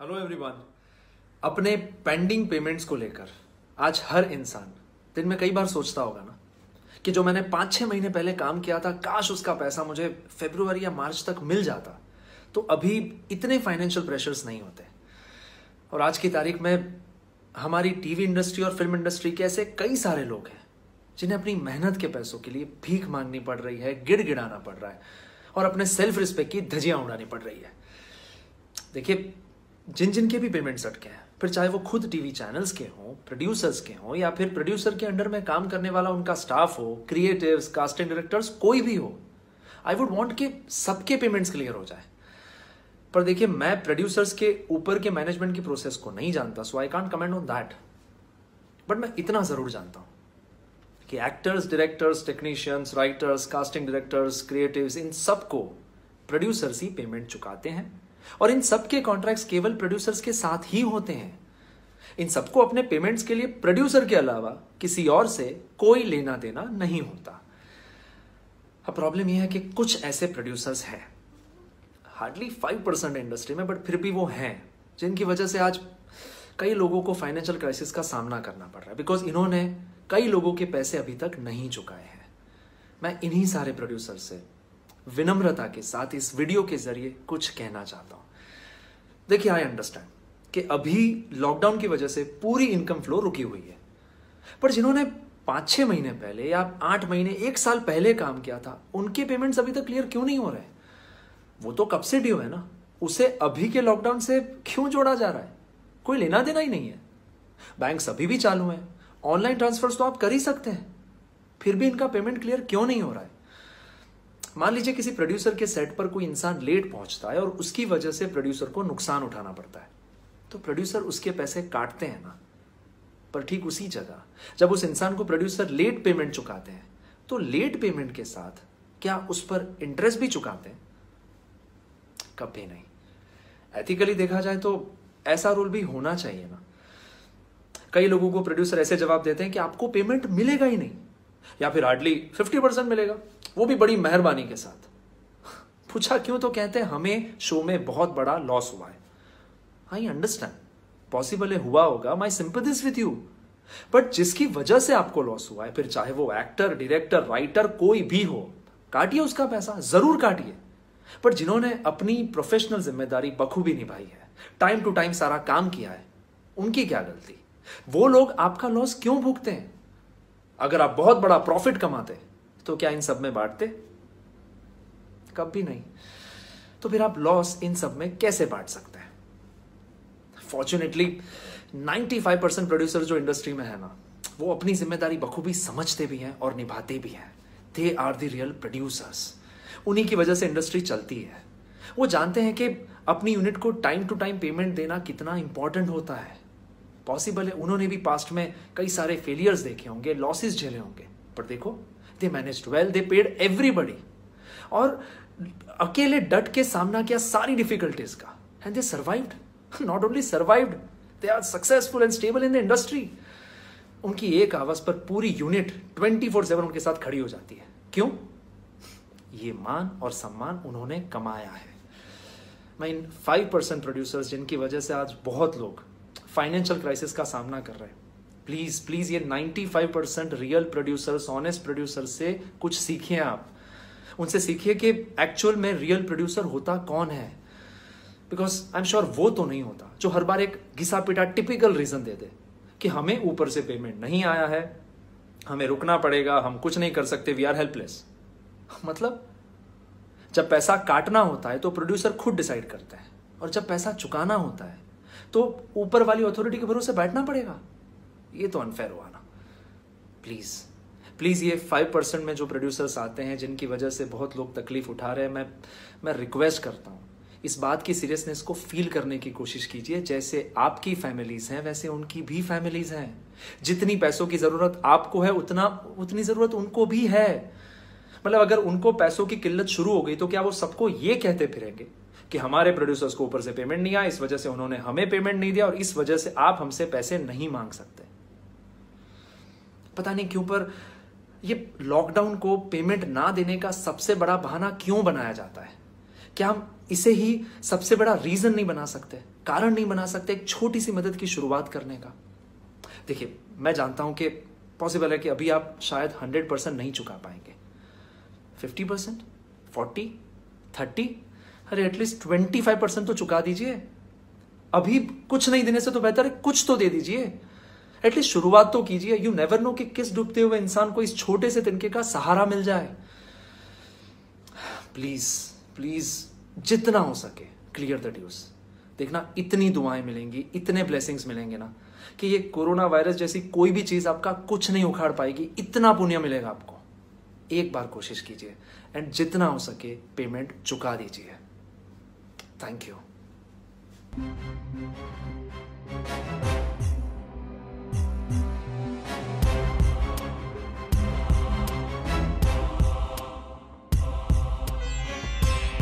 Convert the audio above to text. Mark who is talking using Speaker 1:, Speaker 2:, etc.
Speaker 1: Hello everyone. अपने pending payments को लेकर आज हर इंसान दिन में कई बार सोचता होगा ना कि जो मैंने 5-6 महीने पहले काम किया था, काश उसका पैसा मुझे फरवरी या मार्च तक मिल जाता तो अभी इतने फाइनेंशियल प्रेशर्स नहीं होते। और आज की तारीख में हमारी टीवी इंडस्ट्री और फिल्म इंडस्ट्री के ऐसे कई सारे लोग हैं जिन्हें अपनी मेहनत के पैसों के लिए भीख मांगनी पड़ रही है, गिड़गिड़ाना पड़ रहा है और अपने सेल्फ रिस्पेक्ट की धज्जियां उड़ानी पड़ रही है। देखिए, जिन जिन के भी पेमेंट्स अटके हैं, फिर चाहे वो खुद टीवी चैनल्स के हों, प्रोड्यूसर्स के हों या फिर प्रोड्यूसर के अंडर में काम करने वाला उनका स्टाफ हो, क्रिएटिव्स, कास्टिंग डायरेक्टर्स, कोई भी हो, आई वुड वांट कि सबके पेमेंट्स क्लियर हो जाए। पर देखिए, मैं प्रोड्यूसर्स के ऊपर के मैनेजमेंट की प्रोसेस को नहीं जानता, so I can't comment on that. But मैं इतना जरूर जानता हूं कि actors, directors, technicians, writers, casting directors, creatives, इन सबको प्रोड्यूसर्स ही पेमेंट चुकाते हैं और इन सबके कॉन्ट्रैक्ट्स केवल प्रोड्यूसर्स के साथ ही होते हैं। इन सबको अपने पेमेंट्स के लिए प्रोड्यूसर के अलावा किसी और से कोई लेना देना नहीं होता। अब प्रॉब्लम यह है कि कुछ ऐसे प्रोड्यूसर्स हैं, हार्डली 5% इंडस्ट्री में, बट फिर भी वो हैं जिनकी वजह से आज कई लोगों को फाइनेंशियल क्राइसिस का सामना करना पड़ रहा है, बिकॉज इन्होंने कई लोगों के पैसे अभी तक नहीं चुकाए हैं। मैं इन्हीं सारे प्रोड्यूसर से विनम्रता के साथ इस वीडियो के जरिए कुछ कहना चाहता हूं। देखिए, आई अंडरस्टैंड कि अभी लॉकडाउन की वजह से पूरी इनकम फ्लो रुकी हुई है, पर जिन्होंने 5-6 महीने पहले या 8 महीने, 1 साल पहले काम किया था, उनके पेमेंट्स अभी तक क्लियर क्यों नहीं हो रहे? वो तो कब से ड्यू है ना, उसे अभी के लॉकडाउन से क्यों जोड़ा जा रहा है? कोई लेना देना ही नहीं है। बैंक अभी भी चालू है, ऑनलाइन ट्रांसफर्स तो आप कर ही सकते हैं, फिर भी इनका पेमेंट क्लियर क्यों नहीं हो रहा है? मान लीजिए किसी प्रोड्यूसर के सेट पर कोई इंसान लेट पहुंचता है और उसकी वजह से प्रोड्यूसर को नुकसान उठाना पड़ता है, तो प्रोड्यूसर उसके पैसे काटते हैं ना। पर ठीक उसी जगह जब उस इंसान को प्रोड्यूसर लेट पेमेंट चुकाते हैं, तो लेट पेमेंट के साथ क्या उस पर इंटरेस्ट भी चुकाते हैं? कभी नहीं। एथिकली देखा जाए तो ऐसा रूल भी होना चाहिए ना। कई लोगों को प्रोड्यूसर ऐसे जवाब देते हैं कि आपको पेमेंट मिलेगा ही नहीं, या फिर हार्डली 50% मिलेगा, वो भी बड़ी मेहरबानी के साथ। पूछा क्यों, तो कहते हैं हमें शो में बहुत बड़ा लॉस हुआ है। आई अंडरस्टैंड, पॉसिबल है हुआ होगा, माई सिंपैथीज विद यू। बट जिसकी वजह से आपको लॉस हुआ है, फिर चाहे वो एक्टर, डायरेक्टर, राइटर कोई भी हो, काटिए उसका पैसा, जरूर काटिए। पर जिन्होंने अपनी प्रोफेशनल जिम्मेदारी बखूबी निभाई है, टाइम टू टाइम सारा काम किया है, उनकी क्या गलती? वो लोग आपका लॉस क्यों भुगते हैं? अगर आप बहुत बड़ा प्रॉफिट कमाते तो क्या इन सब में बांटते? कभी नहीं। तो फिर आप लॉस इन सब में कैसे बांट सकते हैं? फॉर्चुनेटली 95% प्रोड्यूसर जो इंडस्ट्री में है ना, वो अपनी जिम्मेदारी बखूबी समझते भी हैं और निभाते भी हैं। They are the real producers. उन्हीं की वजह से इंडस्ट्री चलती है। वो जानते हैं कि अपनी यूनिट को टाइम टू टाइम पेमेंट देना कितना इंपॉर्टेंट होता है। पॉसिबल है उन्होंने भी पास्ट में कई सारे फेलियर्स देखे होंगे, लॉसेस झेले होंगे, पर देखो, they managed well, they paid everybody और अकेले डट के सामना किया सारी डिफिकल्टीज का, and they survived. Not only survived, they are successful and stable in the industry. उनकी एक आवाज पर पूरी यूनिट 24/7 उनके साथ खड़ी हो जाती है। क्यों? ये मान और सम्मान उन्होंने कमाया है। मैं इन 5% प्रोड्यूसर्स जिनकी वजह से आज बहुत लोग फाइनेंशियल क्राइसिस का सामना कर रहे हैं, प्लीज प्लीज ये 95% रियल प्रोड्यूसर्स, ऑनेस्ट प्रोड्यूसर से कुछ सीखिए। आप उनसे सीखिए कि एक्चुअल में रियल प्रोड्यूसर होता कौन है, बिकॉज आई एम श्योर वो तो नहीं होता जो हर बार एक घिसा पिटा टिपिकल रीजन दे दे कि हमें ऊपर से पेमेंट नहीं आया है, हमें रुकना पड़ेगा, हम कुछ नहीं कर सकते, वी आर हेल्पलेस। मतलब जब पैसा काटना होता है तो प्रोड्यूसर खुद डिसाइड करता है, और जब पैसा चुकाना होता है तो ऊपर वाली अथॉरिटी के भरोसे बैठना पड़ेगा। ये तो अनफेयर हुआ ना। प्लीज प्लीज ये 5% में जो प्रोड्यूसर्स आते हैं जिनकी वजह से बहुत लोग तकलीफ उठा रहे हैं, मैं रिक्वेस्ट करता हूं, इस बात की सीरियसनेस को फील करने की कोशिश कीजिए। जैसे आपकी फैमिलीज हैं, वैसे उनकी भी फैमिलीज हैं। जितनी पैसों की जरूरत आपको है, उतनी जरूरत उनको भी है। मतलब अगर उनको पैसों की किल्लत शुरू हो गई तो क्या वो सबको ये कहते फिरेंगे कि हमारे प्रोड्यूसर्स को ऊपर से पेमेंट नहीं आया, इस वजह से उन्होंने हमें पेमेंट नहीं दिया और इस वजह से आप हमसे पैसे नहीं मांग सकते? पता नहीं क्यों, पर ये लॉकडाउन को पेमेंट ना देने का सबसे बड़ा बहाना क्यों बनाया जाता है? क्या हम इसे ही सबसे बड़ा रीजन नहीं बना सकते? कारण नहीं बना सकते एक छोटी सी मदद की शुरुआत करने का? देखिए, मैं जानता हूं कि पॉसिबल है कि अभी आप शायद 100% नहीं चुका पाएंगे, 50%, 40, 30, अरे एटलीस्ट 25% तो चुका दीजिए। अभी कुछ नहीं देने से तो बेहतर है कुछ तो दे दीजिए, एटलीस्ट शुरुआत तो कीजिए। यू नेवर नो कि किस डूबते हुए इंसान को इस छोटे से तिनके का सहारा मिल जाए। प्लीज प्लीज जितना हो सके क्लियर द ड्यूज। देखना, इतनी दुआएं मिलेंगी, इतने ब्लेसिंग्स मिलेंगे ना कि ये कोरोना वायरस जैसी कोई भी चीज आपका कुछ नहीं उखाड़ पाएगी। इतना पुण्य मिलेगा आपको। एक बार कोशिश कीजिए एंड जितना हो सके पेमेंट चुका दीजिए। Thank you.